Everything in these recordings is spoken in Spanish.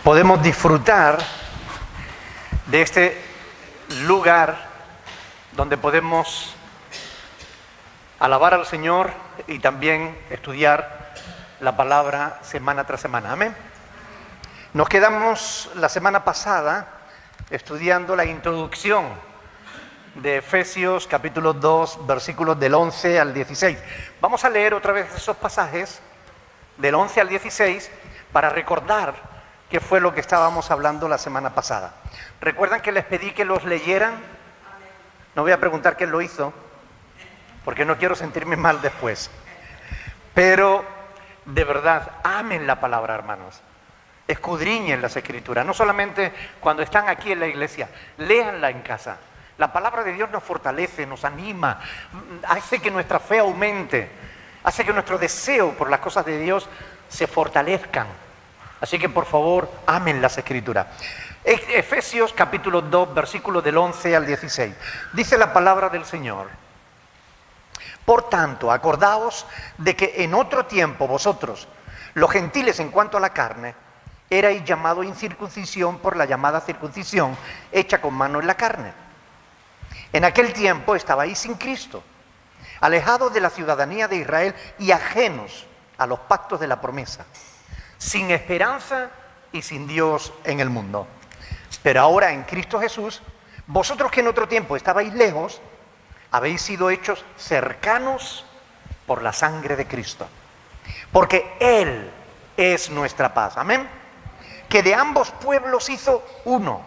podemos disfrutar de este lugar donde podemos alabar al Señor y también estudiar la palabra semana tras semana. Amén. Nos quedamos la semana pasada estudiando la introducción de Efesios capítulo 2, versículos del 11 al 16. Vamos a leer otra vez esos pasajes del 11 al 16 para recordar qué fue lo que estábamos hablando la semana pasada. ¿Recuerdan que les pedí que los leyeran? No voy a preguntar quién lo hizo, porque no quiero sentirme mal después. Pero, de verdad, amen la palabra, hermanos. Escudriñen las Escrituras, no solamente cuando están aquí en la iglesia, léanla en casa. La palabra de Dios nos fortalece, nos anima, hace que nuestra fe aumente, hace que nuestro deseo por las cosas de Dios se fortalezcan. Así que, por favor, amen las Escrituras. Efesios capítulo 2, versículos del 11 al 16. Dice la palabra del Señor: por tanto, acordaos de que en otro tiempo vosotros, los gentiles en cuanto a la carne, erais llamados incircuncisión por la llamada circuncisión hecha con mano en la carne. En aquel tiempo estabais sin Cristo, alejados de la ciudadanía de Israel y ajenos a los pactos de la promesa, sin esperanza y sin Dios en el mundo. Pero ahora en Cristo Jesús, vosotros que en otro tiempo estabais lejos, habéis sido hechos cercanos por la sangre de Cristo, porque Él es nuestra paz. Amén. Que de ambos pueblos hizo uno,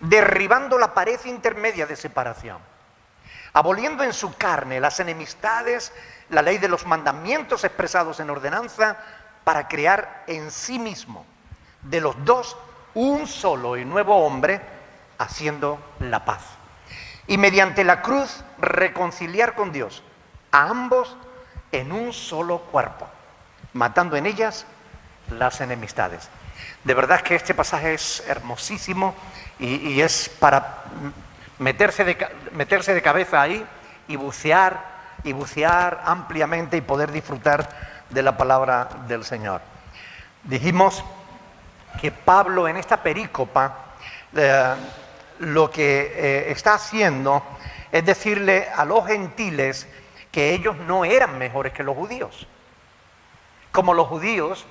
derribando la pared intermedia de separación, aboliendo en su carne las enemistades, la ley de los mandamientos expresados en ordenanza, para crear en sí mismo de los dos un solo y nuevo hombre, haciendo la paz. Y mediante la cruz reconciliar con Dios a ambos en un solo cuerpo, matando en ellas las enemistades. De verdad que este pasaje es hermosísimo y es para meterse de cabeza ahí y bucear ampliamente y poder disfrutar de la palabra del Señor. Dijimos que Pablo en esta perícopa lo que está haciendo es decirle a los gentiles que ellos no eran mejores que los judíos, como los judíos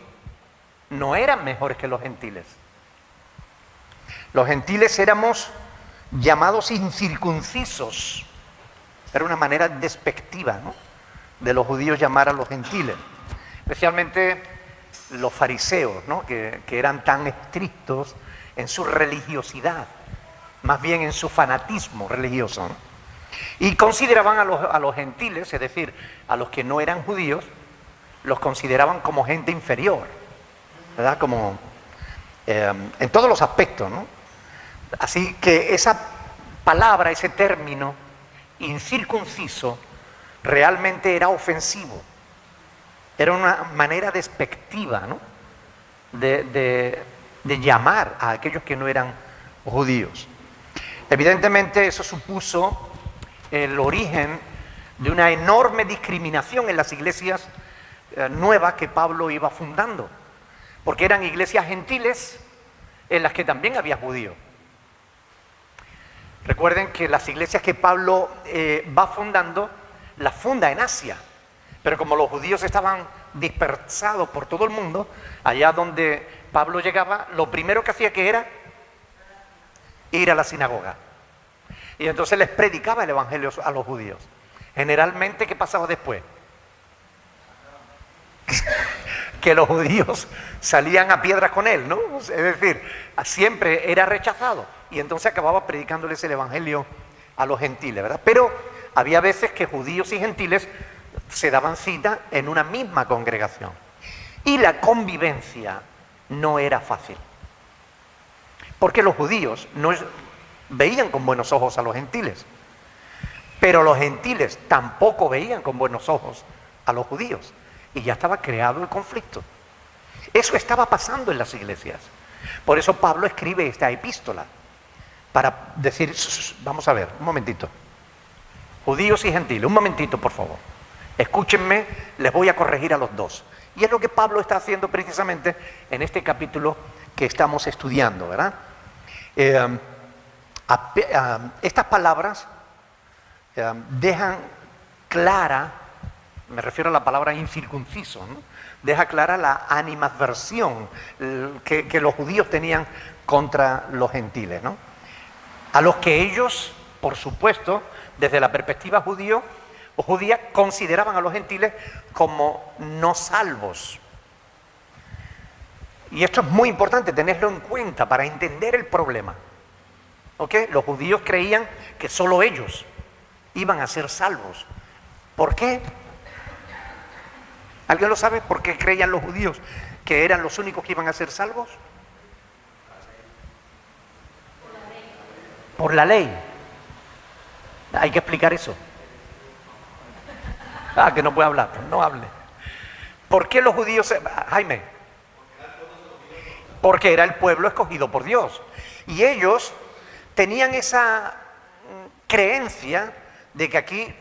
no eran mejores que los gentiles. Los gentiles éramos llamados incircuncisos. Era una manera despectiva, ¿no?, de los judíos llamar a los gentiles, especialmente los fariseos, ¿no?, que eran tan estrictos en su religiosidad, más bien en su fanatismo religioso, ¿no? Y consideraban a los gentiles, es decir, a los que no eran judíos, los consideraban como gente inferior, ¿verdad? Como en todos los aspectos, ¿no? Así que esa palabra, ese término incircunciso, realmente era ofensivo. Era una manera despectiva, ¿no?, de llamar a aquellos que no eran judíos. Evidentemente eso supuso el origen de una enorme discriminación en las iglesias nuevas que Pablo iba fundando, porque eran iglesias gentiles en las que también había judíos. Recuerden que las iglesias que Pablo va fundando, las funda en Asia, pero como los judíos estaban dispersados por todo el mundo, allá donde Pablo llegaba, lo primero que hacía que era ir a la sinagoga. Y entonces les predicaba el evangelio a los judíos. Generalmente, ¿qué pasaba después? Que los judíos salían a piedras con él, ¿no? Es decir, siempre era rechazado. Y entonces acababa predicándoles el evangelio a los gentiles, ¿verdad? Pero había veces que judíos y gentiles se daban cita en una misma congregación. Y la convivencia no era fácil, porque los judíos no veían con buenos ojos a los gentiles, pero los gentiles tampoco veían con buenos ojos a los judíos, y ya estaba creado el conflicto. Eso estaba pasando en las iglesias. Por eso Pablo escribe esta epístola, para decir, vamos a ver, un momentito, judíos y gentiles, un momentito por favor, escúchenme, les voy a corregir a los dos. Y es lo que Pablo está haciendo precisamente en este capítulo que estamos estudiando, ¿verdad? Estas palabras dejan clara, me refiero a la palabra incircunciso, ¿no? Deja clara la animadversión que los judíos tenían contra los gentiles, ¿no? A los que ellos, por supuesto, desde la perspectiva judía, consideraban a los gentiles como no salvos. Y esto es muy importante tenerlo en cuenta para entender el problema. ¿Ok? Los judíos creían que solo ellos iban a ser salvos. ¿Por qué? ¿Alguien lo sabe? ¿Por qué creían los judíos que eran los únicos que iban a ser salvos? Por la ley. Hay que explicar eso. Que no puede hablar, no hable. ¿Por qué los judíos, Jaime? Porque era el pueblo escogido por Dios. Y ellos tenían esa creencia de que aquí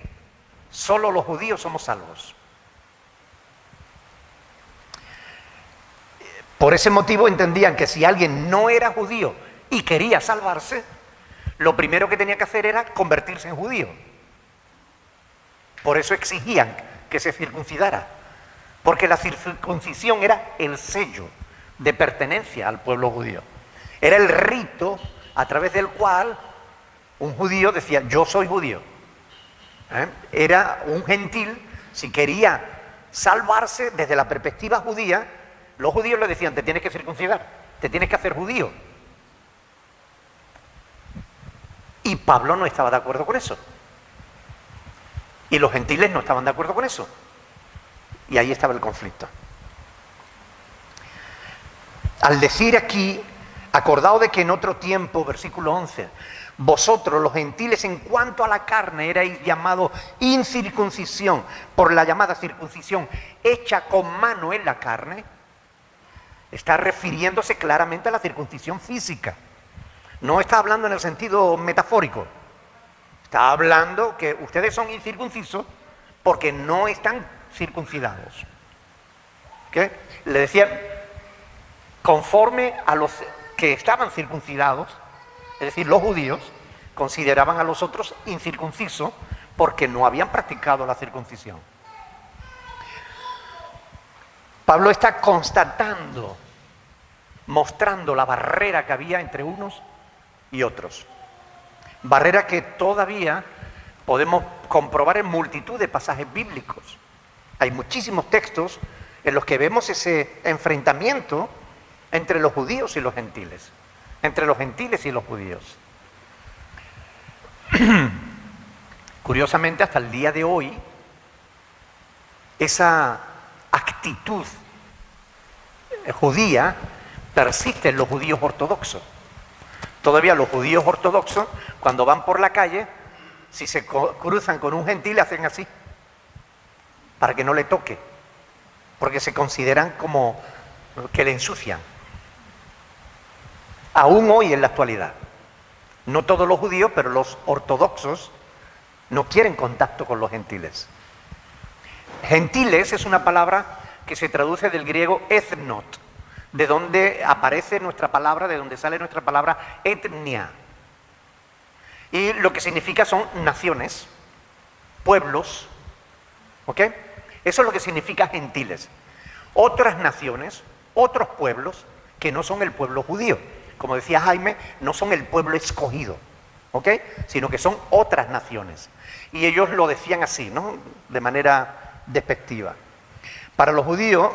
solo los judíos somos salvos. Por ese motivo entendían que si alguien no era judío y quería salvarse, lo primero que tenía que hacer era convertirse en judío. Por eso exigían que se circuncidara, porque la circuncisión era el sello de pertenencia al pueblo judío. Era el rito a través del cual un judío decía, yo soy judío. Era un gentil, si quería salvarse desde la perspectiva judía, los judíos le decían, te tienes que circuncidar, te tienes que hacer judío. Y Pablo no estaba de acuerdo con eso. Y los gentiles no estaban de acuerdo con eso. Y ahí estaba el conflicto. Al decir aquí, acordado de que en otro tiempo, versículo 11, vosotros los gentiles en cuanto a la carne erais llamados incircuncisión por la llamada circuncisión hecha con mano en la carne, está refiriéndose claramente a la circuncisión física. No está hablando en el sentido metafórico. Está hablando que ustedes son incircuncisos porque no están circuncidados. ¿Qué? Le decía, conforme a los que estaban circuncidados, es decir, los judíos, consideraban a los otros incircuncisos porque no habían practicado la circuncisión. Pablo está constatando, mostrando la barrera que había entre unos y otros. Barrera que todavía podemos comprobar en multitud de pasajes bíblicos. Hay muchísimos textos en los que vemos ese enfrentamiento entre los judíos y los gentiles, entre los gentiles y los judíos. Curiosamente, hasta el día de hoy, esa actitud judía persiste en los judíos ortodoxos. Todavía los judíos ortodoxos, cuando van por la calle, si se cruzan con un gentil, hacen así, para que no le toque, porque se consideran como que le ensucian. Aún hoy en la actualidad. No todos los judíos, pero los ortodoxos no quieren contacto con los gentiles. Gentiles es una palabra que se traduce del griego ethnot, de donde aparece nuestra palabra, de donde sale nuestra palabra etnia. Y lo que significa son naciones, pueblos, ¿ok? Eso es lo que significa gentiles. Otras naciones, otros pueblos que no son el pueblo judío. Como decía Jaime, no son el pueblo escogido, ¿ok? Sino que son otras naciones. Y ellos lo decían así, ¿no? De manera despectiva. Para los judíos,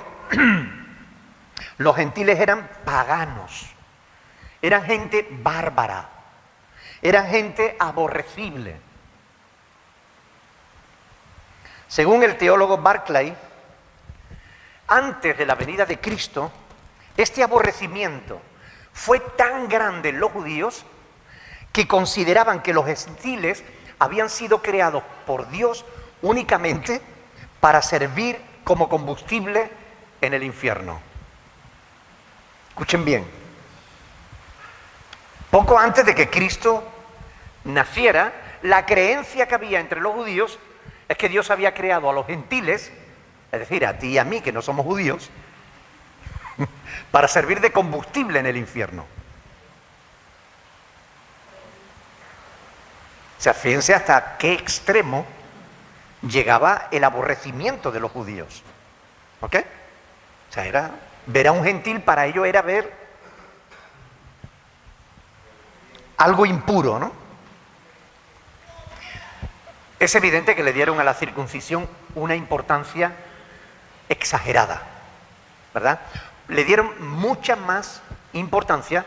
los gentiles eran paganos, eran gente bárbara, eran gente aborrecible. Según el teólogo Barclay, antes de la venida de Cristo, este aborrecimiento fue tan grande en los judíos que consideraban que los gentiles habían sido creados por Dios únicamente para servir como combustible en el infierno. Escuchen bien. Poco antes de que Cristo naciera, la creencia que había entre los judíos es que Dios había creado a los gentiles, es decir, a ti y a mí que no somos judíos, para servir de combustible en el infierno. O sea, fíjense hasta qué extremo llegaba el aborrecimiento de los judíos. ¿Ok? O sea, ver a un gentil para ellos era ver algo impuro, ¿no? Es evidente que le dieron a la circuncisión una importancia exagerada, ¿verdad? Le dieron mucha más importancia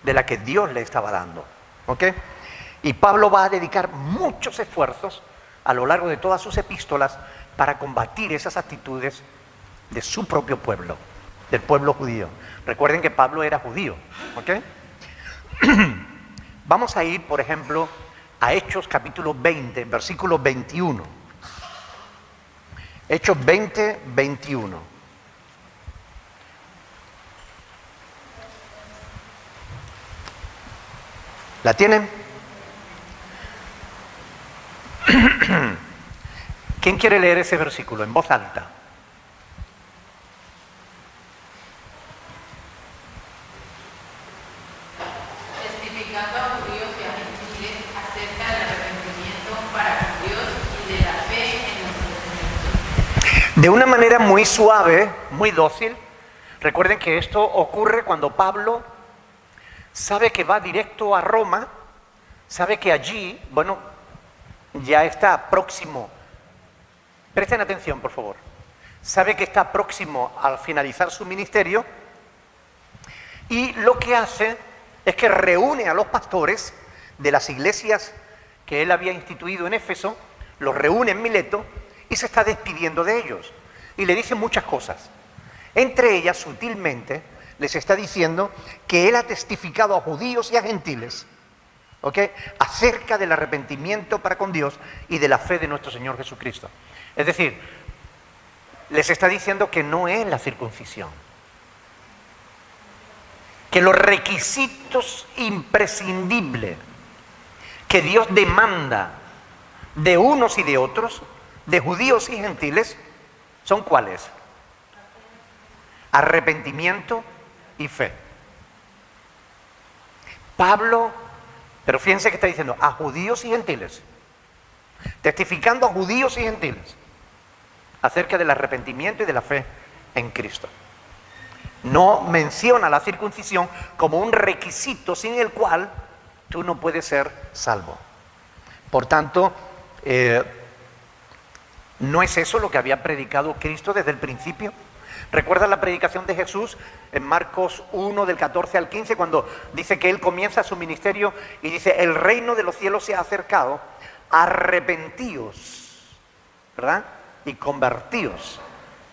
de la que Dios le estaba dando, ¿ok? Y Pablo va a dedicar muchos esfuerzos a lo largo de todas sus epístolas para combatir esas actitudes de su propio pueblo, del pueblo judío. Recuerden que Pablo era judío, ¿ok? Vamos a ir, por ejemplo, a Hechos capítulo 20, versículo 21. Hechos 20, 21. ¿La tienen? ¿Quién quiere leer ese versículo en voz alta? Testificando a judíos y a gentiles acerca del arrepentimiento para con Dios y de la fe en nuestro Señor. De una manera muy suave, muy dócil. Recuerden que esto ocurre cuando Pablo sabe que va directo a Roma, sabe que allí, bueno, ya está próximo. Presten atención, por favor. Sabe que está próximo al finalizar su ministerio y lo que hace es que reúne a los pastores de las iglesias que él había instituido en Éfeso, los reúne en Mileto y se está despidiendo de ellos. Y le dice muchas cosas. Entre ellas, sutilmente, les está diciendo que él ha testificado a judíos y a gentiles, ¿ok?, acerca del arrepentimiento para con Dios y de la fe de nuestro Señor Jesucristo. Es decir, les está diciendo que no es la circuncisión, que los requisitos imprescindibles que Dios demanda de unos y de otros, de judíos y gentiles, ¿son cuáles? Arrepentimiento y fe. Pablo, pero fíjense que está diciendo a judíos y gentiles, testificando a judíos y gentiles acerca del arrepentimiento y de la fe en Cristo. No menciona la circuncisión como un requisito sin el cual tú no puedes ser salvo. Por tanto, ¿no es eso lo que había predicado Cristo desde el principio? ¿Recuerdan la predicación de Jesús en Marcos 1, del 14 al 15, cuando dice que Él comienza su ministerio y dice, el reino de los cielos se ha acercado, arrepentíos, ¿verdad?, y convertíos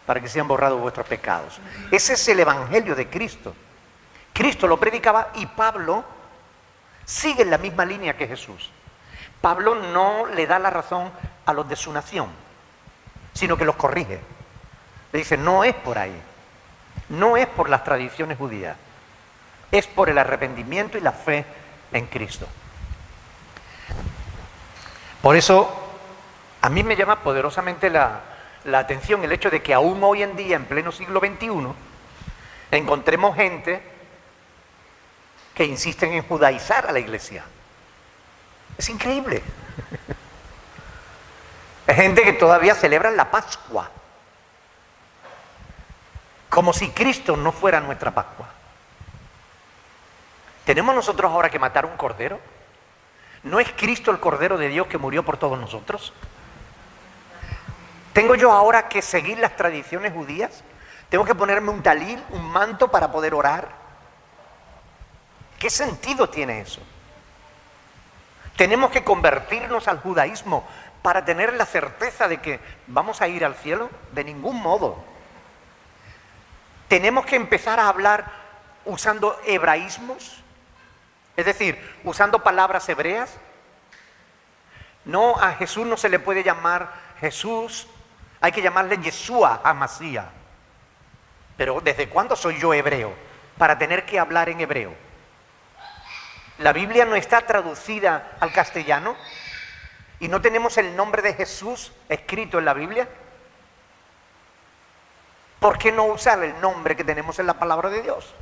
para que sean borrados vuestros pecados? Ese es el evangelio de Cristo. Cristo lo predicaba y Pablo sigue en la misma línea que Jesús. Pablo no le da la razón a los de su nación, sino que los corrige. Le dice, no es por ahí, no es por las tradiciones judías, es por el arrepentimiento y la fe en Cristo. Por eso, a mí me llama poderosamente la atención el hecho de que aún hoy en día, en pleno siglo XXI, encontremos gente que insisten en judaizar a la iglesia. Es increíble. Hay gente que todavía celebra la Pascua, como si Cristo no fuera nuestra Pascua. ¿Tenemos nosotros ahora que matar un cordero? ¿No es Cristo el Cordero de Dios que murió por todos nosotros? ¿Tengo yo ahora que seguir las tradiciones judías? ¿Tengo que ponerme un talil, un manto para poder orar? ¿Qué sentido tiene eso? ¿Tenemos que convertirnos al judaísmo para tener la certeza de que vamos a ir al cielo? De ningún modo. ¿Tenemos que empezar a hablar usando hebraísmos? Es decir, usando palabras hebreas. No, a Jesús no se le puede llamar Jesús, hay que llamarle Yeshua HaMashiach. Pero ¿desde cuándo soy yo hebreo para tener que hablar en hebreo? La Biblia no está traducida al castellano y no tenemos el nombre de Jesús escrito en la Biblia. ¿Por qué no usar el nombre que tenemos en la palabra de Dios?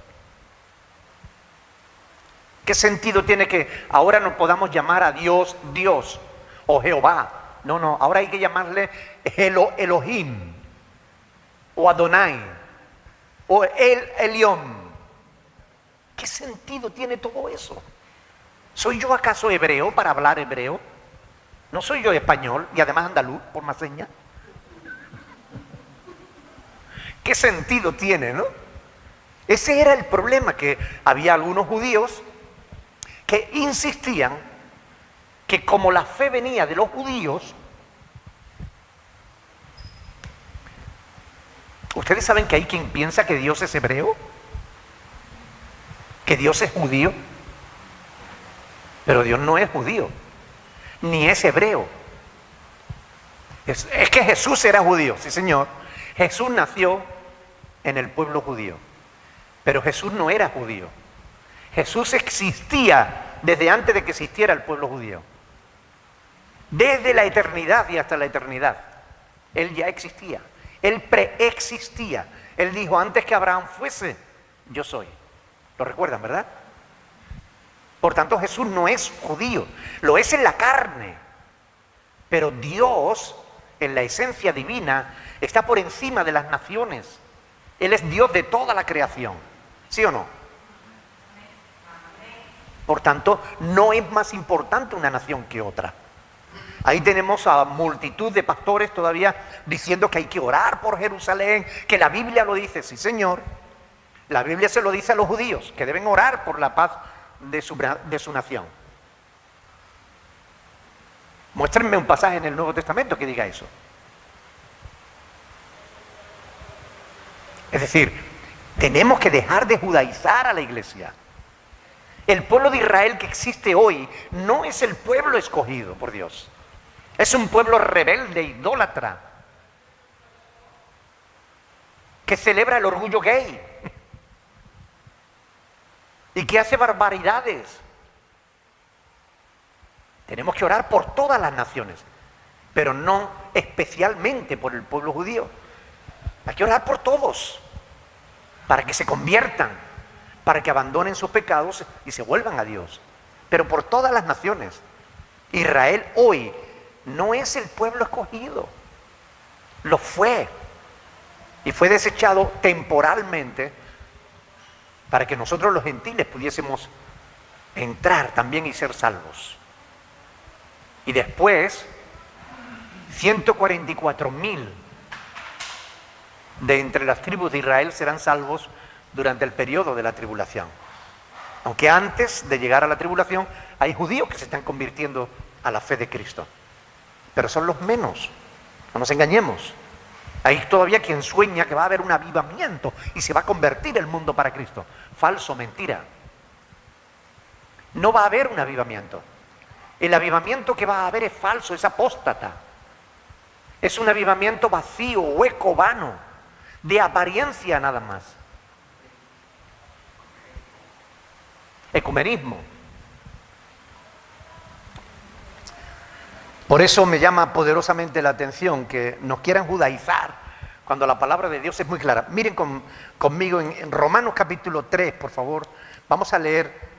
¿Qué sentido tiene que ahora no podamos llamar a Dios Dios o Jehová? No, no, ahora hay que llamarle Elohim o Adonai o El Elión. ¿Qué sentido tiene todo eso? ¿Soy yo acaso hebreo para hablar hebreo? ¿No soy yo español y además andaluz por más señas? ¿Qué sentido tiene, no? Ese era el problema, que había algunos judíos que insistían que como la fe venía de los judíos, ¿ustedes saben que hay quien piensa que Dios es hebreo? ¿Que Dios es judío? Pero Dios no es judío, ni es hebreo. Es que Jesús era judío, sí señor. Jesús nació en el pueblo judío, pero Jesús no era judío. Jesús existía desde antes de que existiera el pueblo judío. Desde la eternidad y hasta la eternidad. Él ya existía. Él preexistía. Él dijo, antes que Abraham fuese, yo soy. ¿Lo recuerdan, verdad? Por tanto, Jesús no es judío. Lo es en la carne. Pero Dios, en la esencia divina, está por encima de las naciones. Él es Dios de toda la creación. ¿Sí o no? Por tanto, no es más importante una nación que otra. Ahí tenemos a multitud de pastores todavía diciendo que hay que orar por Jerusalén, que la Biblia lo dice. Sí, señor. La Biblia se lo dice a los judíos, que deben orar por la paz de su nación. Muéstrenme un pasaje en el Nuevo Testamento que diga eso. Es decir, tenemos que dejar de judaizar a la iglesia. El pueblo de Israel que existe hoy no es el pueblo escogido por Dios. Es un pueblo rebelde, idólatra, que celebra el orgullo gay y que hace barbaridades. Tenemos que orar por todas las naciones, pero no especialmente por el pueblo judío. Hay que orar por todos, para que se conviertan, para que abandonen sus pecados y se vuelvan a Dios. Pero por todas las naciones. Israel hoy no es el pueblo escogido. Lo fue. Y fue desechado temporalmente para que nosotros los gentiles pudiésemos entrar también y ser salvos. Y después, 144,000 de entre las tribus de Israel serán salvos durante el periodo de la tribulación. Aunque antes de llegar a la tribulación hay judíos que se están convirtiendo a la fe de Cristo. Pero son los menos, no nos engañemos. Hay todavía quien sueña que va a haber un avivamiento y se va a convertir el mundo para Cristo. Falso, mentira. No va a haber un avivamiento. El avivamiento que va a haber es falso, es apóstata. Es un avivamiento vacío, hueco, vano, de apariencia nada más. Ecumenismo. Por eso me llama poderosamente la atención que nos quieran judaizar cuando la palabra de Dios es muy clara. Miren conmigo en Romanos capítulo 3, por favor. Vamos a leer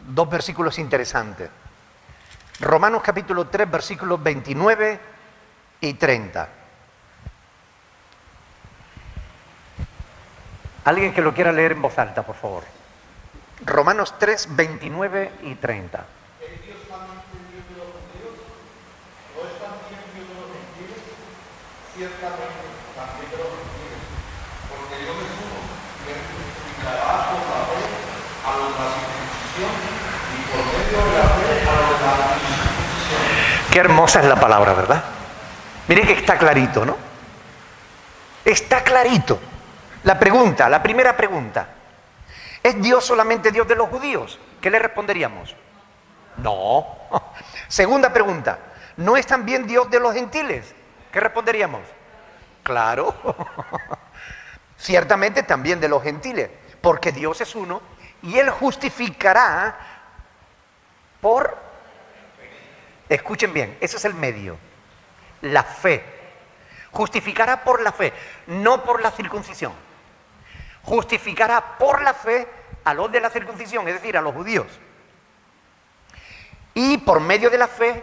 dos versículos interesantes. Romanos capítulo 3, versículos 29 y 30. Alguien que lo quiera leer en voz alta, por favor. Romanos 3, 29 y 30. ¿Es Dios solamente Dios de los judíos? ¿O es también Dios de los gentiles? Ciertamente también de los gentiles. Porque Dios es uno, y Él justificará por la fe a los de la circuncisión y por medio de la fe a los de la incircuncisión. Qué hermosa es la palabra, ¿verdad? Miren que está clarito, ¿no? Está clarito. La primera pregunta. ¿Es Dios solamente Dios de los judíos? ¿Qué le responderíamos? No. Segunda pregunta. ¿No es también Dios de los gentiles? ¿Qué responderíamos? Claro. Ciertamente también de los gentiles, porque Dios es uno y Él justificará por... Escuchen bien, ese es el medio. La fe. Justificará por la fe, no por la circuncisión. Justificará por la fe a los de la circuncisión, es decir, a los judíos. Y por medio de la fe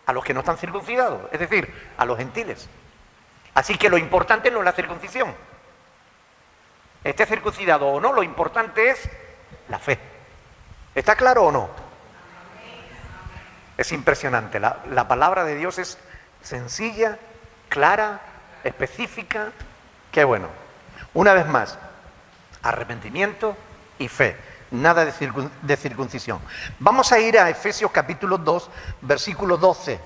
a los que no están circuncidados, es decir, a los gentiles. Así que lo importante no es la circuncisión. Esté circuncidado o no, lo importante es la fe. ¿Está claro o no? Es impresionante. La palabra de Dios es sencilla, clara, específica. Qué bueno. Una vez más, arrepentimiento y fe. Nada de circuncisión. Vamos a ir a Efesios capítulo 2, versículo 12,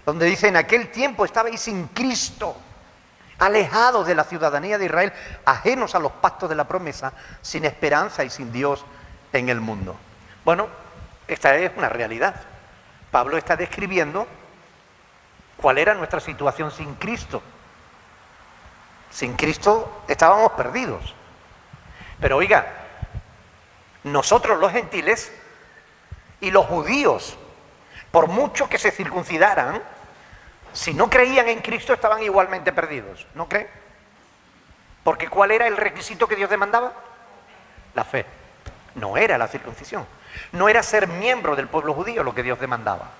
donde dice: en aquel tiempo estabais sin Cristo, alejados de la ciudadanía de Israel, ajenos a los pactos de la promesa, sin esperanza y sin Dios en el mundo. Bueno, esta es una realidad. Pablo está describiendo cuál era nuestra situación sin Cristo. Sin Cristo estábamos perdidos. Pero oiga, nosotros los gentiles y los judíos, por mucho que se circuncidaran, si no creían en Cristo estaban igualmente perdidos, ¿no creen? Porque ¿cuál era el requisito que Dios demandaba? La fe. No era la circuncisión. No era ser miembro del pueblo judío lo que Dios demandaba.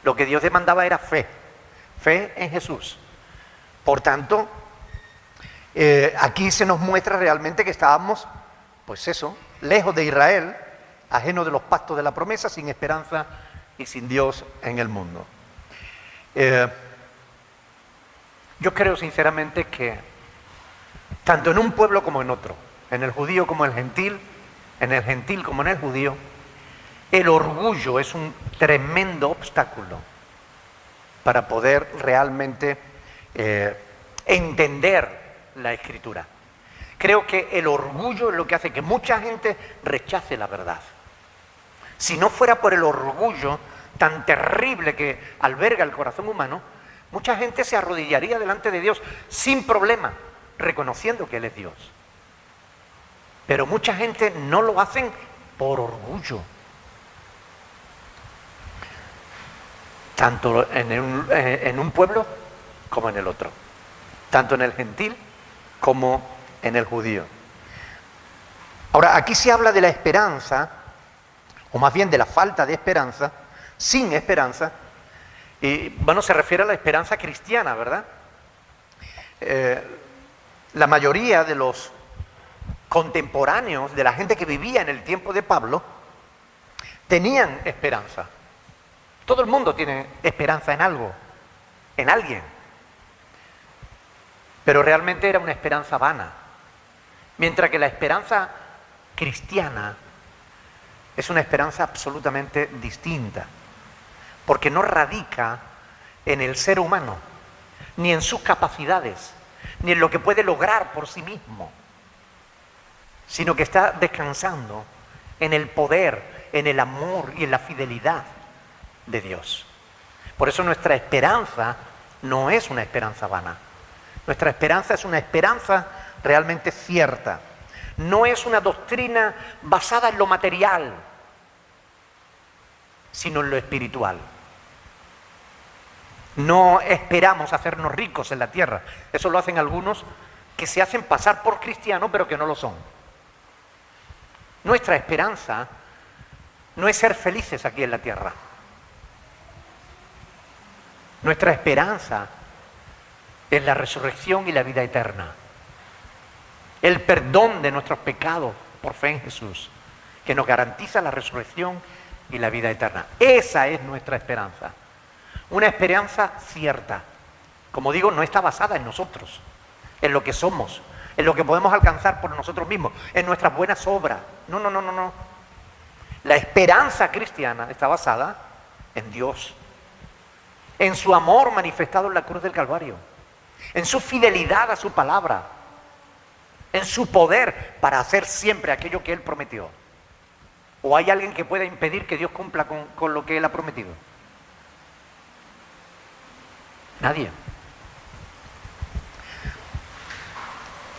Lo que Dios demandaba era fe. Fe en Jesús. Por tanto, aquí se nos muestra realmente que estábamos, pues eso, lejos de Israel, ajenos de los pactos de la promesa, sin esperanza y sin Dios en el mundo. Yo creo sinceramente que tanto en un pueblo como en otro, en el judío como en el gentil como en el judío, el orgullo es un tremendo obstáculo para poder realmente entender la Escritura. Creo que el orgullo es lo que hace que mucha gente rechace la verdad. Si no fuera por el orgullo tan terrible que alberga el corazón humano, mucha gente se arrodillaría delante de Dios sin problema, reconociendo que Él es Dios. Pero mucha gente no lo hacen por orgullo. Tanto en un pueblo como en el otro. Tanto en el gentil como en el judío. Ahora, aquí se habla de la esperanza, o más bien de la falta de esperanza, sin esperanza, y bueno, se refiere a la esperanza cristiana, ¿verdad? La mayoría de los contemporáneos, de la gente que vivía en el tiempo de Pablo, tenían esperanza. Todo el mundo tiene esperanza en algo, en alguien. Pero realmente era una esperanza vana. Mientras que la esperanza cristiana es una esperanza absolutamente distinta. Porque no radica en el ser humano, ni en sus capacidades, ni en lo que puede lograr por sí mismo, sino que está descansando en el poder, en el amor y en la fidelidad de Dios. Por eso nuestra esperanza no es una esperanza vana. Nuestra esperanza es una esperanza realmente cierta. No es una doctrina basada en lo material, sino en lo espiritual. No esperamos hacernos ricos en la tierra. Eso lo hacen algunos que se hacen pasar por cristianos, pero que no lo son. Nuestra esperanza no es ser felices aquí en la tierra. Nuestra esperanza es la resurrección y la vida eterna. El perdón de nuestros pecados por fe en Jesús, que nos garantiza la resurrección y la vida eterna. Esa es nuestra esperanza. Una esperanza cierta. Como digo, no está basada en nosotros, en lo que somos, en lo que podemos alcanzar por nosotros mismos, en nuestras buenas obras. No. La esperanza cristiana está basada en Dios, en su amor manifestado en la cruz del Calvario, en su fidelidad a su palabra, en su poder para hacer siempre aquello que Él prometió. ¿O hay alguien que pueda impedir que Dios cumpla con lo que Él ha prometido? Nadie.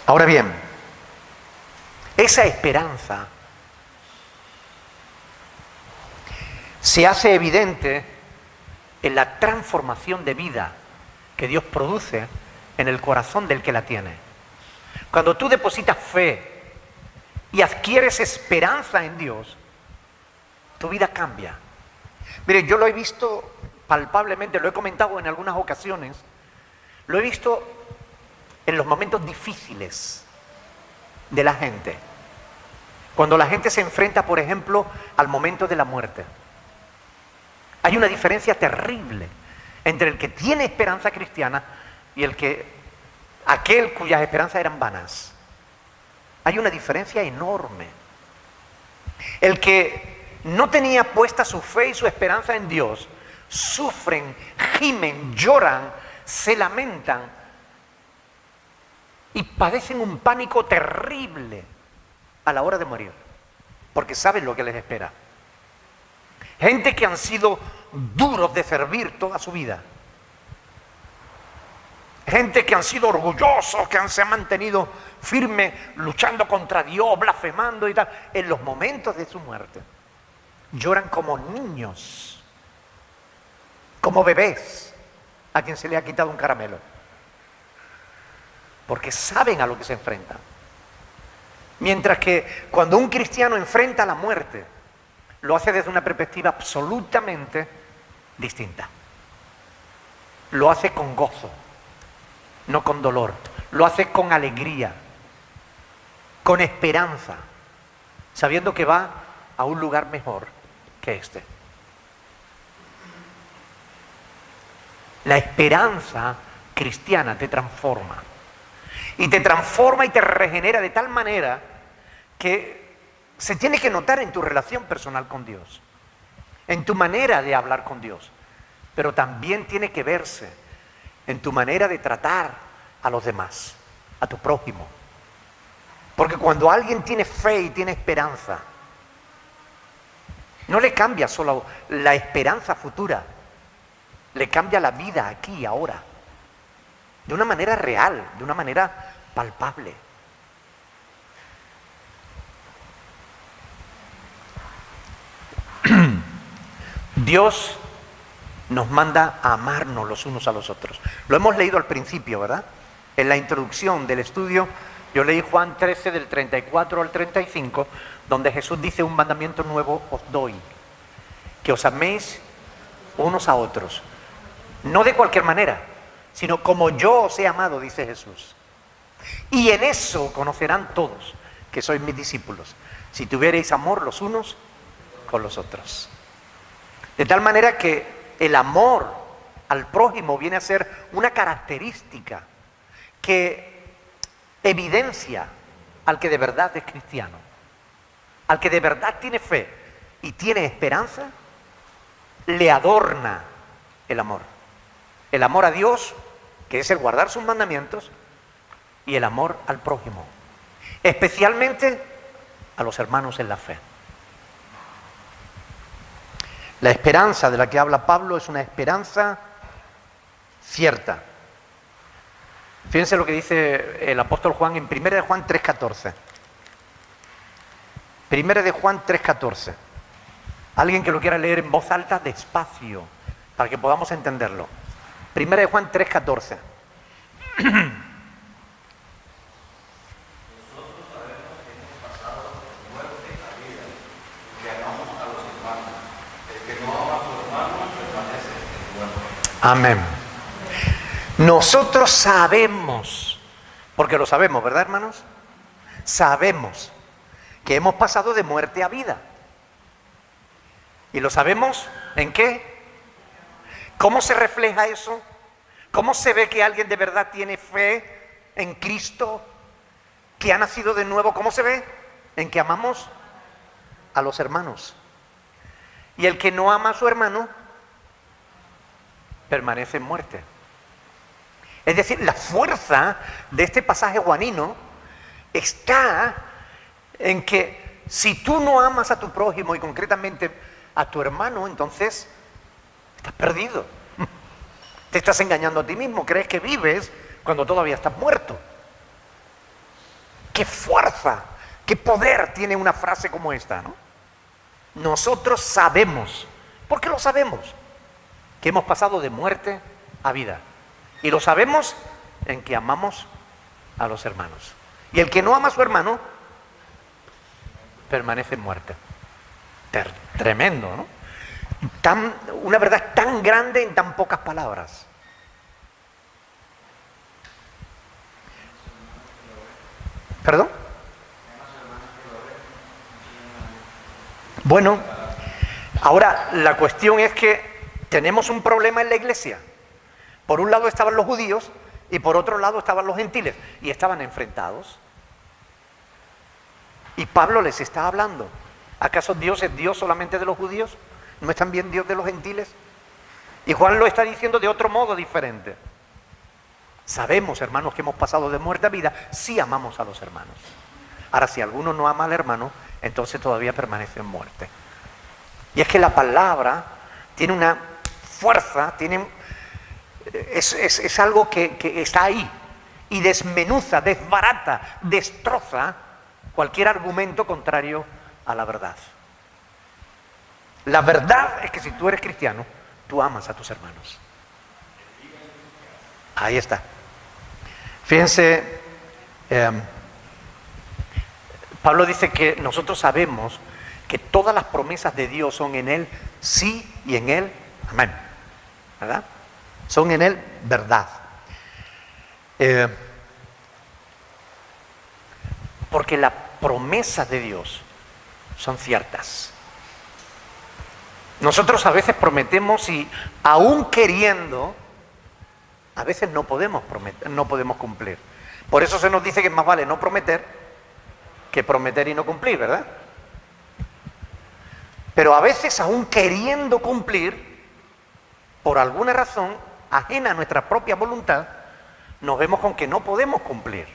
Ahora bien, esa esperanza se hace evidente en la transformación de vida que Dios produce en el corazón del que la tiene. Cuando tú depositas fe y adquieres esperanza en Dios, tu vida cambia. Mire, yo lo he visto palpablemente, lo he comentado en algunas ocasiones, lo he visto en los momentos difíciles de la gente. Cuando la gente se enfrenta, por ejemplo, al momento de la muerte. Hay una diferencia terrible entre el que tiene esperanza cristiana y aquel cuyas esperanzas eran vanas. Hay una diferencia enorme. El que no tenía puesta su fe y su esperanza en Dios, sufren, gimen, lloran, se lamentan y padecen un pánico terrible a la hora de morir, porque saben lo que les espera. Gente que han sido duros de servir toda su vida. Gente que han sido orgullosos, que se han mantenido firmes, luchando contra Dios, blasfemando y tal. En los momentos de su muerte, lloran como niños, como bebés, a quien se le ha quitado un caramelo. Porque saben a lo que se enfrentan. Mientras que cuando un cristiano enfrenta la muerte, lo hace desde una perspectiva absolutamente distinta. Lo hace con gozo, no con dolor. Lo hace con alegría, con esperanza, sabiendo que va a un lugar mejor que este. La esperanza cristiana te transforma. Y te transforma y te regenera de tal manera que se tiene que notar en tu relación personal con Dios, en tu manera de hablar con Dios, pero también tiene que verse en tu manera de tratar a los demás, a tu prójimo. Porque cuando alguien tiene fe y tiene esperanza, no le cambia solo la esperanza futura, le cambia la vida aquí y ahora, de una manera real, de una manera palpable. Dios nos manda a amarnos los unos a los otros. Lo hemos leído al principio, ¿verdad? En la introducción del estudio, yo leí Juan 13 del 34 al 35, donde Jesús dice: un mandamiento nuevo os doy, que os améis unos a otros. No de cualquier manera, sino como yo os he amado, dice Jesús. Y en eso conocerán todos que sois mis discípulos, si tuviereis amor los unos con los otros. De tal manera que el amor al prójimo viene a ser una característica que evidencia al que de verdad es cristiano, al que de verdad tiene fe y tiene esperanza, le adorna el amor. El amor a Dios, que es el guardar sus mandamientos, y el amor al prójimo, especialmente a los hermanos en la fe. La esperanza de la que habla Pablo es una esperanza cierta. Fíjense lo que dice el apóstol Juan en 1 de Juan 3:14. 1 de Juan 3:14. Alguien que lo quiera leer en voz alta, despacio, para que podamos entenderlo. 1 de Juan 3:14. Amén. Nosotros sabemos, porque lo sabemos, ¿verdad, hermanos? Sabemos que hemos pasado de muerte a vida. ¿Y lo sabemos en qué? ¿Cómo se refleja eso? ¿Cómo se ve que alguien de verdad tiene fe en Cristo, que ha nacido de nuevo? ¿Cómo se ve? En que amamos a los hermanos. Y el que no ama a su hermano permanece en muerte. Es decir, la fuerza de este pasaje juanino está en que si tú no amas a tu prójimo y concretamente a tu hermano, entonces estás perdido. Te estás engañando a ti mismo, crees que vives cuando todavía estás muerto. ¡Qué fuerza! ¡Qué poder tiene una frase como esta, ¿no? Nosotros sabemos. ¿Por qué lo sabemos? Que hemos pasado de muerte a vida. Y lo sabemos en que amamos a los hermanos. Y el que no ama a su hermano permanece en muerte. Tremendo, ¿no? Una verdad tan grande en tan pocas palabras. ¿Perdón? Bueno, ahora la cuestión es que tenemos un problema en la iglesia. Por un lado estaban los judíos y por otro lado estaban los gentiles y estaban enfrentados. Y Pablo les está hablando. ¿Acaso Dios es Dios solamente de los judíos? ¿No es también Dios de los gentiles? Y Juan lo está diciendo de otro modo diferente. Sabemos, hermanos, que hemos pasado de muerte a vida si amamos a los hermanos. Ahora, si alguno no ama al hermano, entonces todavía permanece en muerte. Y es que la palabra tiene una fuerza, es algo que está ahí y desmenuza, desbarata, destroza cualquier argumento contrario a la verdad. La verdad es que si tú eres cristiano, tú amas a tus hermanos. Ahí está. Fíjense, Pablo dice que nosotros sabemos que todas las promesas de Dios son en Él sí y en Él amén. ¿Verdad? Son en Él verdad. Porque las promesas de Dios son ciertas. Nosotros a veces prometemos y aún queriendo, a veces no podemos prometer, no podemos cumplir. Por eso se nos dice que más vale no prometer que prometer y no cumplir, ¿verdad? Pero a veces aún queriendo cumplir, por alguna razón ajena a nuestra propia voluntad, nos vemos con que no podemos cumplir.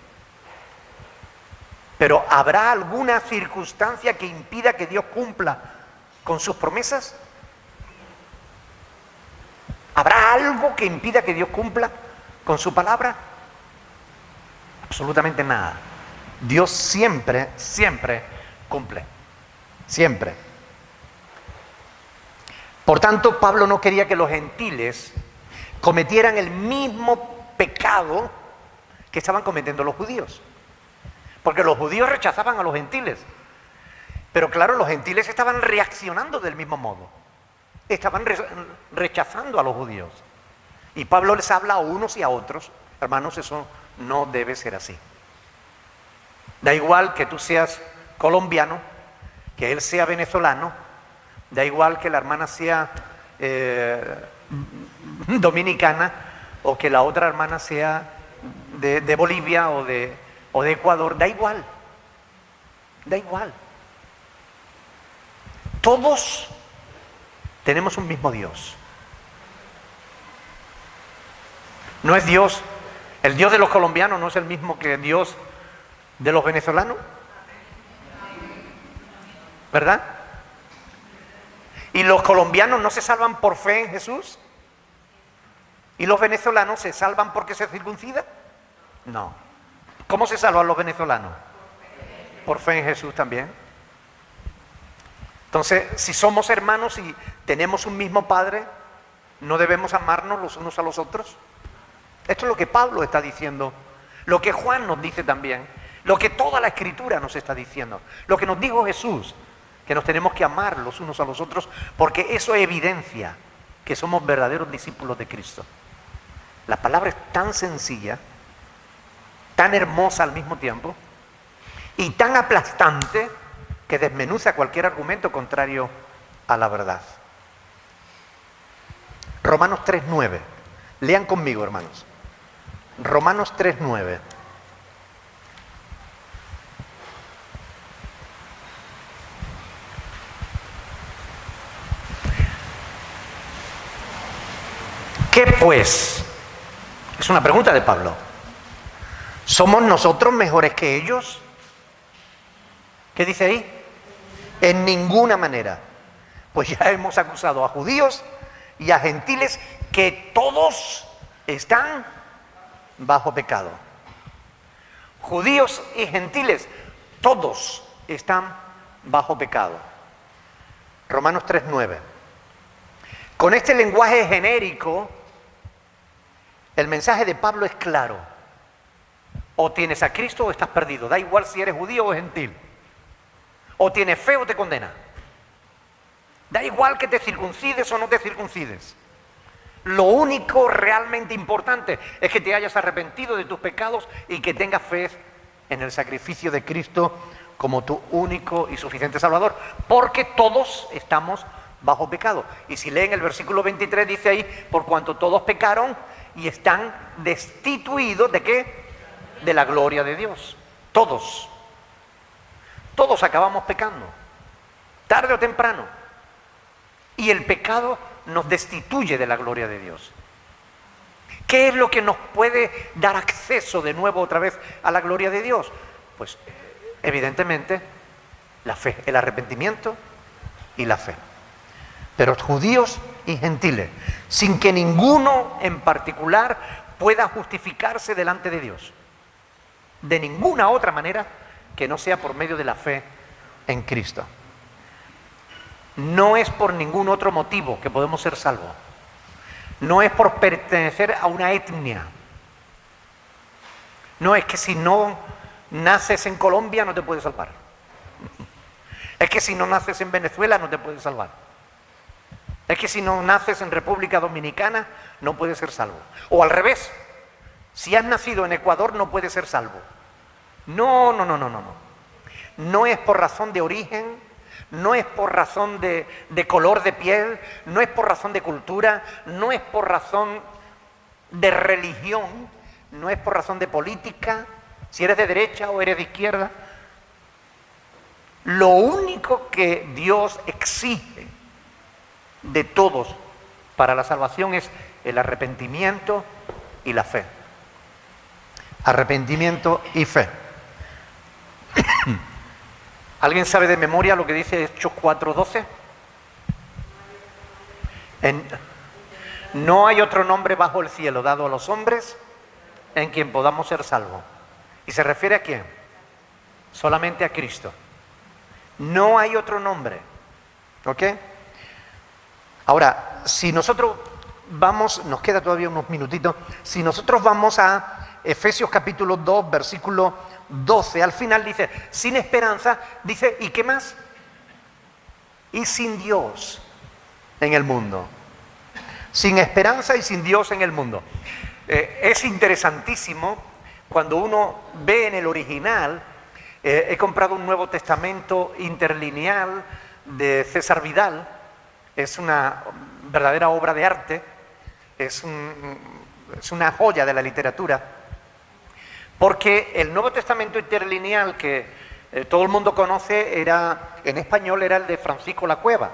Pero ¿habrá alguna circunstancia que impida que Dios cumpla con sus promesas? ¿Habrá algo que impida que Dios cumpla con su palabra? Absolutamente nada. Dios siempre, siempre cumple. Siempre. Por tanto, Pablo no quería que los gentiles cometieran el mismo pecado que estaban cometiendo los judíos. Porque los judíos rechazaban a los gentiles. Pero claro, los gentiles estaban reaccionando del mismo modo. Estaban rechazando a los judíos. Y Pablo les habla a unos y a otros. Hermanos, eso no debe ser así. Da igual que tú seas colombiano, que él sea venezolano, da igual que la hermana sea dominicana o que la otra hermana sea de Bolivia o de Ecuador, da igual. Da igual. Todos tenemos un mismo Dios. No es Dios, el Dios de los colombianos no es el mismo que el Dios de los venezolanos, ¿verdad? ¿Y los colombianos no se salvan por fe en Jesús? ¿Y los venezolanos se salvan porque se circuncidan? No. ¿Cómo se salvan los venezolanos? Por fe en Jesús también. Entonces, si somos hermanos y tenemos un mismo Padre, ¿no debemos amarnos los unos a los otros? Esto es lo que Pablo está diciendo, lo que Juan nos dice también, lo que toda la Escritura nos está diciendo, lo que nos dijo Jesús, que nos tenemos que amar los unos a los otros, porque eso evidencia que somos verdaderos discípulos de Cristo. La palabra es tan sencilla, tan hermosa al mismo tiempo, y tan aplastante, que desmenuza cualquier argumento contrario a la verdad. Romanos 3:9. Lean conmigo, hermanos. Romanos 3:9. ¿Qué pues? Es una pregunta de Pablo. ¿Somos nosotros mejores que ellos? ¿Qué dice ahí? En ninguna manera. Pues ya hemos acusado a judíos y a gentiles que todos están bajo pecado. Judíos y gentiles, todos están bajo pecado. Romanos 3:9. Con este lenguaje genérico, el mensaje de Pablo es claro. O tienes a Cristo o estás perdido. Da igual si eres judío o gentil. O tienes fe o te condena. Da igual que te circuncides o no te circuncides. Lo único realmente importante es que te hayas arrepentido de tus pecados y que tengas fe en el sacrificio de Cristo como tu único y suficiente Salvador. Porque todos estamos bajo pecado. Y si leen el versículo 23, dice ahí, por cuanto todos pecaron y están destituidos ¿de qué? De la gloria de Dios. Todos. Todos acabamos pecando, tarde o temprano. Y el pecado nos destituye de la gloria de Dios. ¿Qué es lo que nos puede dar acceso de nuevo otra vez a la gloria de Dios? Pues evidentemente la fe, el arrepentimiento y la fe. Pero judíos y gentiles, sin que ninguno en particular pueda justificarse delante de Dios. De ninguna otra manera que no sea por medio de la fe en Cristo. No es por ningún otro motivo que podemos ser salvos. No es por pertenecer a una etnia. No es que si no naces en Colombia no te puedes salvar. Es que si no naces en Venezuela no te puedes salvar. Es que si no naces en República Dominicana no puedes ser salvo. O al revés, si has nacido en Ecuador no puedes ser salvo. No. No es por razón de origen, no es por razón de color de piel, no es por razón de cultura, no es por razón de religión, no es por razón de política, si eres de derecha o eres de izquierda. Lo único que Dios exige de todos para la salvación es el arrepentimiento y la fe. Arrepentimiento y fe. ¿Alguien sabe de memoria lo que dice Hechos 4:12? No hay otro nombre bajo el cielo dado a los hombres en quien podamos ser salvos. ¿Y se refiere a quién? Solamente a Cristo. No hay otro nombre. ¿Ok? Ahora, si nosotros vamos, nos queda todavía unos minutitos, si nosotros vamos a Efesios capítulo 2, versículo 12, al final dice, sin esperanza, dice, ¿y qué más? Y sin Dios en el mundo. Sin esperanza y sin Dios en el mundo. Es interesantísimo cuando uno ve en el original, he comprado un Nuevo Testamento interlineal de César Vidal, es una verdadera obra de arte, es una joya de la literatura, porque el Nuevo Testamento interlineal que todo el mundo conoce en español era el de Francisco La Cueva,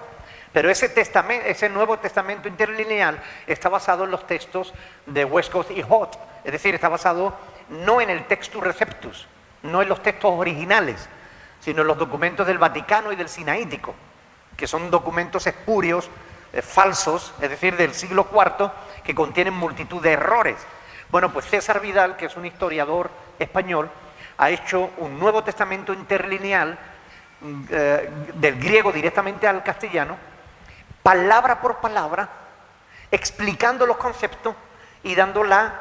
pero ese Nuevo Testamento interlineal está basado en los textos de Westcott y Hort, es decir, está basado no en el Textus Receptus, no en los textos originales, sino en los documentos del Vaticano y del Sinaítico, que son documentos espurios, falsos, es decir, del siglo IV, que contienen multitud de errores. Bueno, pues César Vidal, que es un historiador español, ha hecho un Nuevo Testamento interlineal del griego directamente al castellano, palabra por palabra, explicando los conceptos y dando la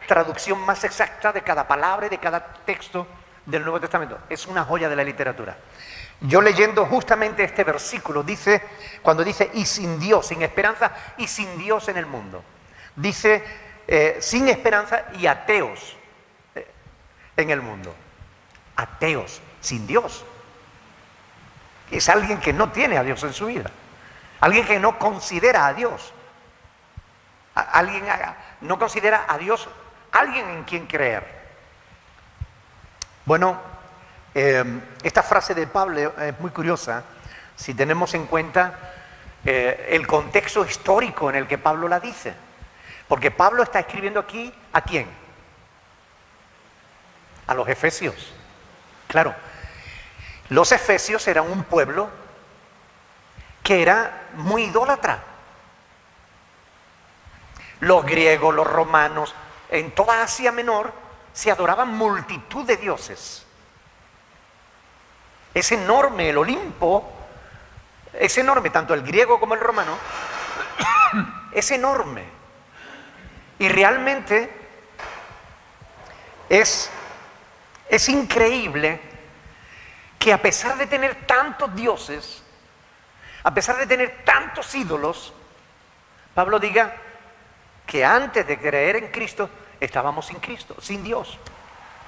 traducción más exacta de cada palabra y de cada texto del Nuevo Testamento. Es una joya de la literatura. Yo leyendo justamente este versículo, cuando dice, y sin Dios, sin esperanza y sin Dios en el mundo. Dice, sin esperanza y ateos en el mundo. Ateos, sin Dios. Es alguien que no tiene a Dios en su vida. Alguien que no considera a Dios. Alguien no considera a Dios alguien en quien creer. Bueno, esta frase de Pablo es muy curiosa si tenemos en cuenta el contexto histórico en el que Pablo la dice. Porque Pablo está escribiendo aquí, ¿a quién? A los efesios. Claro, los efesios eran un pueblo que era muy idólatra. Los griegos, los romanos, en toda Asia Menor se adoraban multitud de dioses. Es enorme el Olimpo, es enorme, tanto el griego como el romano, es enorme. Y realmente es Es increíble que a pesar de tener tantos dioses, a pesar de tener tantos ídolos, Pablo diga que antes de creer en Cristo estábamos sin Cristo, sin Dios.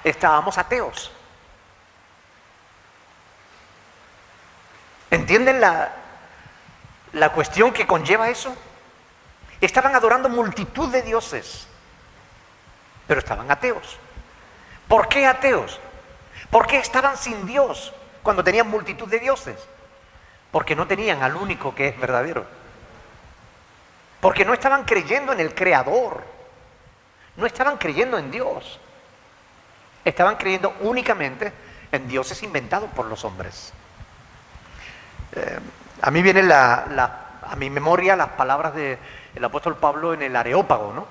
Estábamos ateos. ¿Entienden la cuestión que conlleva eso? Estaban adorando multitud de dioses, pero estaban ateos. ¿Por qué ateos? ¿Por qué estaban sin Dios cuando tenían multitud de dioses? Porque no tenían al único que es verdadero. Porque no estaban creyendo en el Creador. No estaban creyendo en Dios. Estaban creyendo únicamente en dioses inventados por los hombres. A mí vienen a mi memoria las palabras del apóstol Pablo en el Areópago, ¿no?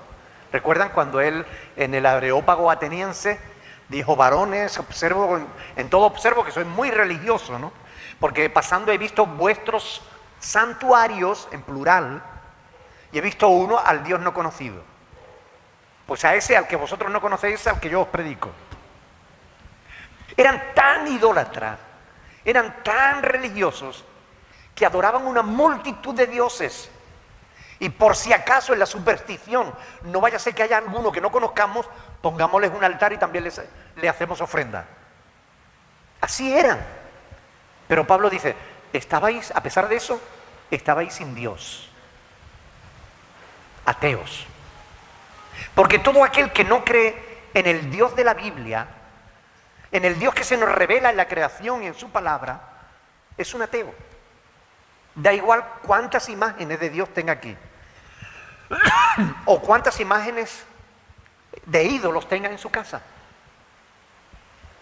¿Recuerdan cuando él en el Areópago ateniense dijo: varones, observo, en todo observo que soy muy religioso, ¿no? Porque pasando he visto vuestros santuarios, en plural, y he visto uno al Dios no conocido. Pues a ese al que vosotros no conocéis, al que yo os predico. Eran tan idólatras, eran tan religiosos, que adoraban una multitud de dioses. Y por si acaso en la superstición no vaya a ser que haya alguno que no conozcamos, pongámosles un altar y también le hacemos ofrenda. Así eran. Pero Pablo dice, estabais, a pesar de eso, estabais sin Dios. Ateos. Porque todo aquel que no cree en el Dios de la Biblia, en el Dios que se nos revela en la creación y en su palabra, es un ateo. Da igual cuántas imágenes de Dios tenga aquí, o cuántas imágenes de ídolos tenga en su casa.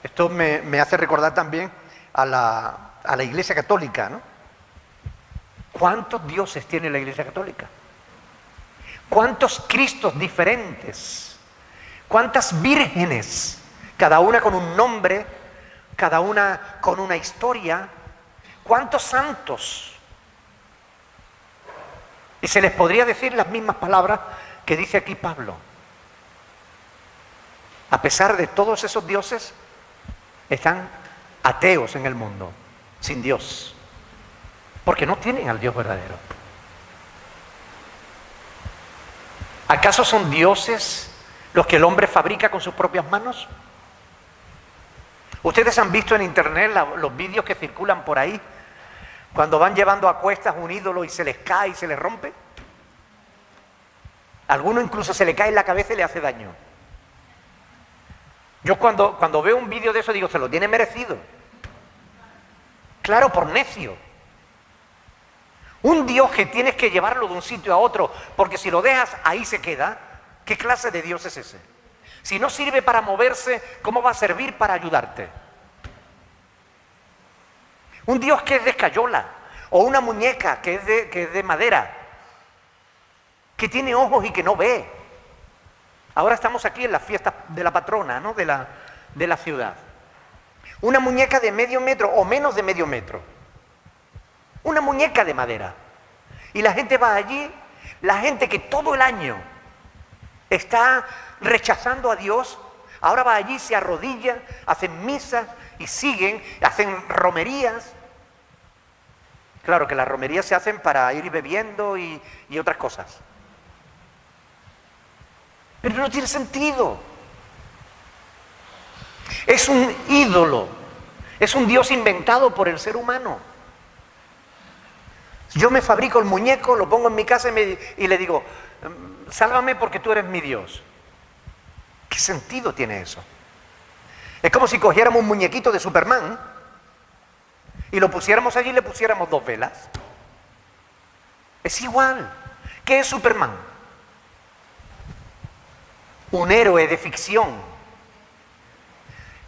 Esto me hace recordar también a la Iglesia Católica, ¿no? ¿Cuántos dioses tiene la Iglesia Católica? ¿Cuántos Cristos diferentes? ¿Cuántas vírgenes? Cada una con un nombre, cada una con una historia. ¿Cuántos santos? Y se les podría decir las mismas palabras que dice aquí Pablo. A pesar de todos esos dioses, están ateos en el mundo, sin Dios, porque no tienen al Dios verdadero. ¿Acaso son dioses los que el hombre fabrica con sus propias manos? Ustedes han visto en internet los vídeos que circulan por ahí, cuando van llevando a cuestas un ídolo y se les cae y se les rompe. A alguno incluso se le cae en la cabeza y le hace daño. Yo cuando veo un vídeo de eso digo, se lo tiene merecido. Claro, por necio. Un Dios que tienes que llevarlo de un sitio a otro, porque si lo dejas ahí se queda. ¿Qué clase de Dios es ese? Si no sirve para moverse, ¿cómo va a servir para ayudarte? Un Dios que es de escayola, o una muñeca que es de madera, que tiene ojos y que no ve. Ahora estamos aquí en la fiesta de la patrona, ¿no? de la ciudad. Una muñeca de medio metro o menos de medio metro. Una muñeca de madera. Y la gente va allí, la gente que todo el año está rechazando a Dios, ahora va allí, se arrodilla, hacen misas y siguen, hacen romerías. Claro que las romerías se hacen para ir bebiendo y otras cosas. Pero no tiene sentido. Es un ídolo, es un Dios inventado por el ser humano. Yo me fabrico el muñeco, lo pongo en mi casa y le digo, sálvame porque tú eres mi Dios. ¿Qué sentido tiene eso? Es como si cogiéramos un muñequito de Superman y lo pusiéramos allí y le pusiéramos 2 velas. Es igual. ¿Qué es Superman? Un héroe de ficción,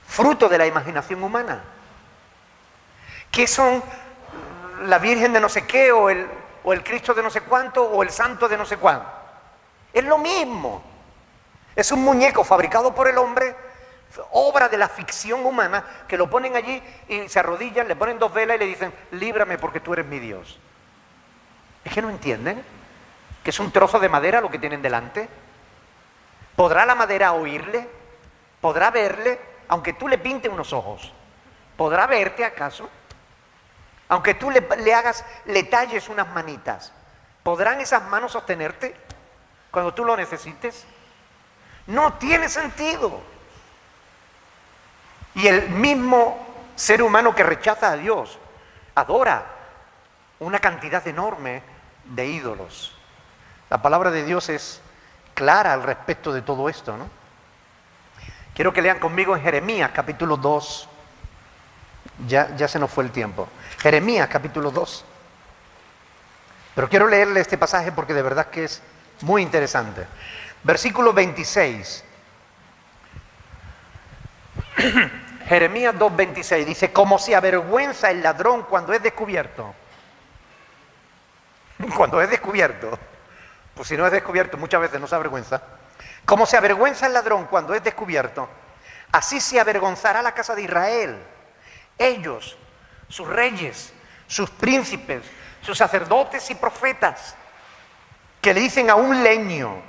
fruto de la imaginación humana. ¿Qué son la Virgen de no sé qué, o el Cristo de no sé cuánto, o el Santo de no sé cuánto? Es lo mismo. Es un muñeco fabricado por el hombre, obra de la ficción humana, que lo ponen allí y se arrodillan, le ponen 2 velas y le dicen, líbrame porque tú eres mi Dios. ¿Es que no entienden? ¿Que es un trozo de madera lo que tienen delante? ¿Podrá la madera oírle? ¿Podrá verle? aunque tú le pintes unos ojos, ¿podrá verte acaso? Aunque tú le talles unas manitas, ¿podrán esas manos sostenerte cuando tú lo necesites? No tiene sentido. Y el mismo ser humano que rechaza a Dios adora una cantidad enorme de ídolos. La palabra de Dios es clara al respecto de todo esto, ¿no? Quiero que lean conmigo en Jeremías capítulo 2. Ya se nos fue el tiempo. Jeremías capítulo 2. Pero quiero leerle este pasaje porque de verdad que es muy interesante. Versículo 26. Jeremías 2:26 dice: como se avergüenza el ladrón cuando es descubierto. Cuando es descubierto. Pues si no es descubierto, muchas veces no se avergüenza. Como se avergüenza el ladrón cuando es descubierto, así se avergonzará la casa de Israel. Ellos, sus reyes, sus príncipes, sus sacerdotes y profetas, que le dicen a un leño: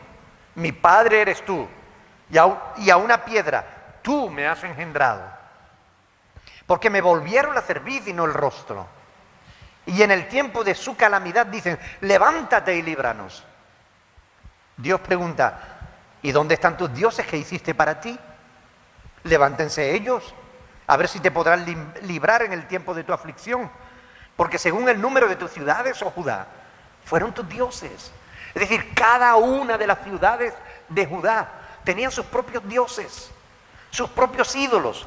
mi padre eres tú, y a una piedra: tú me has engendrado. Porque me volvieron la cerviz y no el rostro. Y en el tiempo de su calamidad dicen: levántate y líbranos. Dios pregunta: ¿y dónde están tus dioses que hiciste para ti? Levántense ellos, a ver si te podrán librar en el tiempo de tu aflicción. Porque según el número de tus ciudades, oh Judá, fueron tus dioses. Es decir, cada una de las ciudades de Judá tenían sus propios dioses, sus propios ídolos.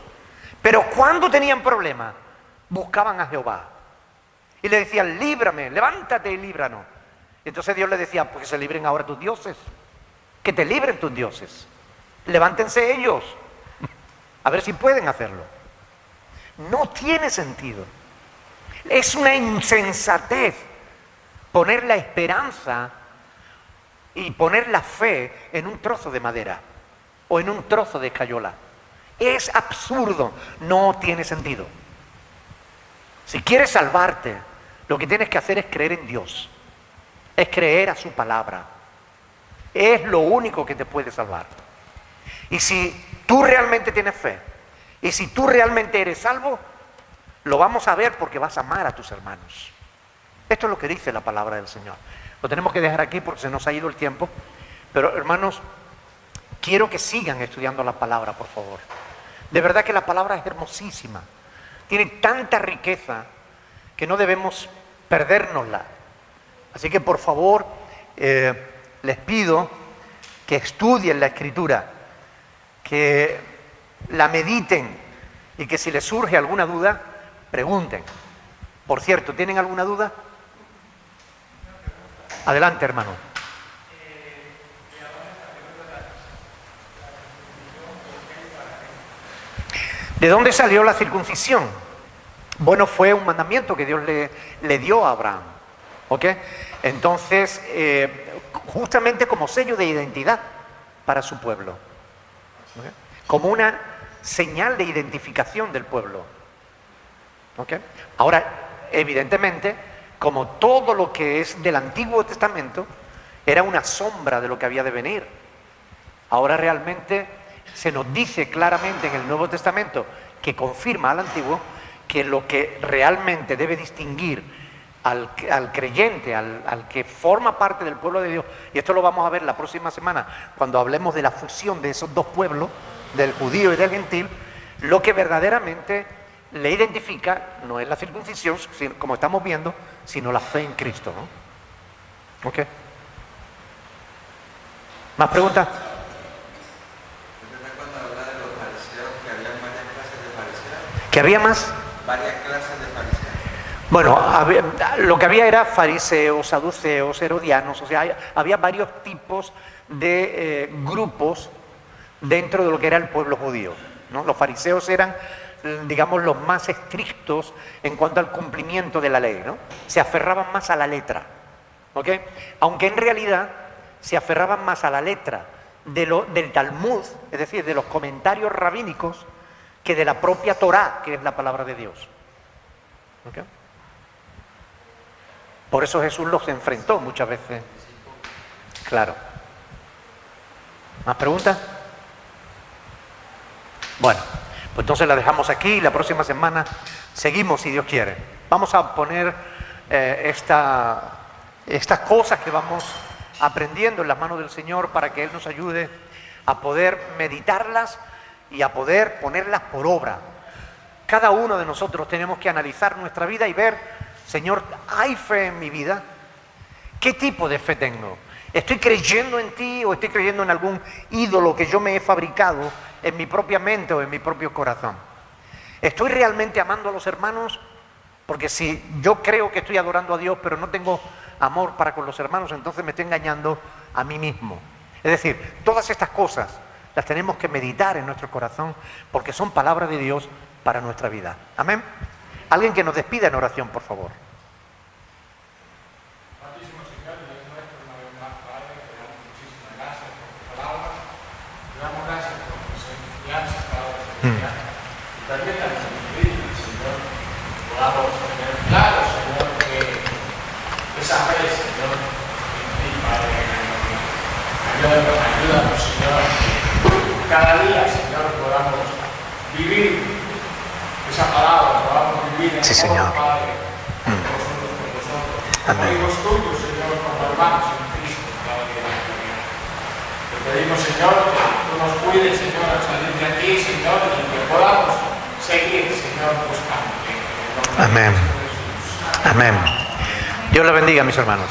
Pero cuando tenían problemas, buscaban a Jehová. Y le decían: líbrame, levántate y líbranos. Y entonces Dios le decía: pues que se libren ahora tus dioses. Que te libren tus dioses. Levántense ellos. A ver si pueden hacerlo. No tiene sentido. Es una insensatez poner la esperanza y poner la fe en un trozo de madera o en un trozo de escayola. Es absurdo, no tiene sentido. Si quieres salvarte, lo que tienes que hacer es creer en Dios, es creer a su palabra. Es lo único que te puede salvar. Y si tú realmente tienes fe, y si tú realmente eres salvo, lo vamos a ver porque vas a amar a tus hermanos. Esto es lo que dice la palabra del Señor. Lo tenemos que dejar aquí porque se nos ha ido el tiempo. Pero hermanos, quiero que sigan estudiando la palabra, por favor. De verdad que la palabra es hermosísima. Tiene tanta riqueza que no debemos perdérnosla. Así que por favor, les pido que estudien la Escritura, que la mediten y que si les surge alguna duda, pregunten. Por cierto, ¿tienen alguna duda? Adelante, hermano. ¿De dónde salió la circuncisión? Bueno, fue un mandamiento que Dios le dio a Abraham. ¿Ok? Entonces, justamente como sello de identidad para su pueblo. ¿Ok? Como una señal de identificación del pueblo. ¿Ok? Ahora, evidentemente, como todo lo que es del Antiguo Testamento, era una sombra de lo que había de venir. Ahora realmente se nos dice claramente en el Nuevo Testamento, que confirma al Antiguo, que lo que realmente debe distinguir al creyente, al que forma parte del pueblo de Dios, y esto lo vamos a ver la próxima semana, cuando hablemos de la fusión de esos dos pueblos, del judío y del gentil, lo que verdaderamente le identifica no es la circuncisión, como estamos viendo, sino la fe en Cristo, ¿no? ¿Ok? ¿Más preguntas? Cuando habla de los fariseos, que había varias clases de fariseos. ¿Que había más? Varias clases de fariseos. Bueno, lo que había era fariseos, saduceos, herodianos, o sea, había varios tipos de grupos dentro de lo que era el pueblo judío, ¿no? Los fariseos eran, digamos, los más estrictos en cuanto al cumplimiento de la ley, ¿no? Se aferraban más a la letra, ¿ok? Aunque en realidad se aferraban más a la letra del Talmud, es decir, de los comentarios rabínicos, que de la propia Torá, que es la palabra de Dios. ¿Ok? Por eso Jesús los enfrentó muchas veces. Claro. ¿Más preguntas? Bueno, Pues entonces la dejamos aquí y la próxima semana seguimos si Dios quiere. Vamos a poner estas cosas que vamos aprendiendo en las manos del Señor para que Él nos ayude a poder meditarlas y a poder ponerlas por obra. Cada uno de nosotros tenemos que analizar nuestra vida y ver, Señor, ¿hay fe en mi vida? ¿Qué tipo de fe tengo? ¿Estoy creyendo en ti o estoy creyendo en algún ídolo que yo me he fabricado en mi propia mente o en mi propio corazón? ¿Estoy realmente amando a los hermanos? Porque si yo creo que estoy adorando a Dios, pero no tengo amor para con los hermanos, entonces me estoy engañando a mí mismo. Es decir, todas estas cosas las tenemos que meditar en nuestro corazón porque son palabras de Dios para nuestra vida. Amén. Alguien que nos despida en oración, por favor. Santísimo Señor, Dios nuestro, una vez más, Padre, te damos muchísimas gracias por tus palabras, te damos gracias por tus enseñanzas, Padre Celestial, y también a nuestro Espíritu, Señor, podamos tener claro, Señor, que esa fe, Señor, en ti, Padre, ayúdanos, Señor, que cada día, Señor, podamos vivir esa palabra, podamos vivir en Sí, amor, Señor. Padre, nosotros con vosotros. Amén. Amigos tuyos, Señor, como hermanos en Cristo, Padre de la gloria. Te pedimos, Señor, que tú nos cuides, Señor, al salir de aquí, Señor, y que podamos seguir, Señor, buscándote. En el nombre de Amén. Jesús. Amén. Dios les bendiga, mis hermanos.